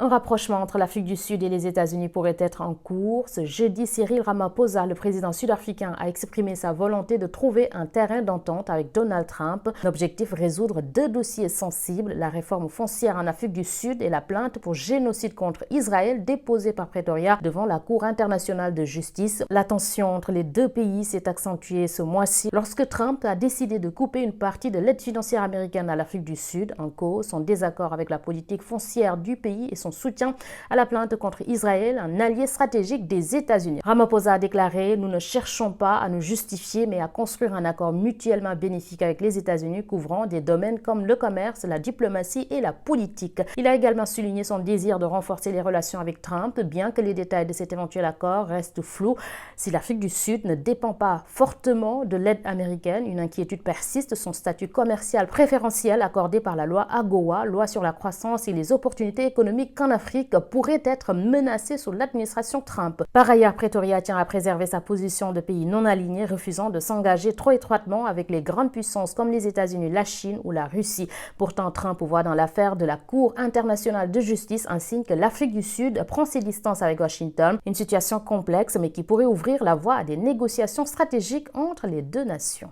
Un rapprochement entre l'Afrique du Sud et les États-Unis pourrait être en cours. Ce jeudi, Cyril Ramaphosa, le président sud-africain, a exprimé sa volonté de trouver un terrain d'entente avec Donald Trump. L'objectif, résoudre deux dossiers sensibles, la réforme foncière en Afrique du Sud et la plainte pour génocide contre Israël déposée par Pretoria devant la Cour internationale de justice. La tension entre les deux pays s'est accentuée ce mois-ci lorsque Trump a décidé de couper une partie de l'aide financière américaine à l'Afrique du Sud. En cause, son désaccord avec la politique foncière du pays et son soutien à la plainte contre Israël, un allié stratégique des États-Unis. Ramaphosa a déclaré « Nous ne cherchons pas à nous justifier, mais à construire un accord mutuellement bénéfique avec les États-Unis couvrant des domaines comme le commerce, la diplomatie et la politique ». Il a également souligné son désir de renforcer les relations avec Trump, bien que les détails de cet éventuel accord restent flous. Si l'Afrique du Sud ne dépend pas fortement de l'aide américaine, une inquiétude persiste, son statut commercial préférentiel accordé par la loi AGOA, loi sur la croissance et les opportunités économiques en Afrique, pourrait être menacé sous l'administration Trump. Par ailleurs, Pretoria tient à préserver sa position de pays non aligné, refusant de s'engager trop étroitement avec les grandes puissances comme les États-Unis, la Chine ou la Russie. Pourtant, Trump voit dans l'affaire de la Cour internationale de justice un signe que l'Afrique du Sud prend ses distances avec Washington, une situation complexe mais qui pourrait ouvrir la voie à des négociations stratégiques entre les deux nations.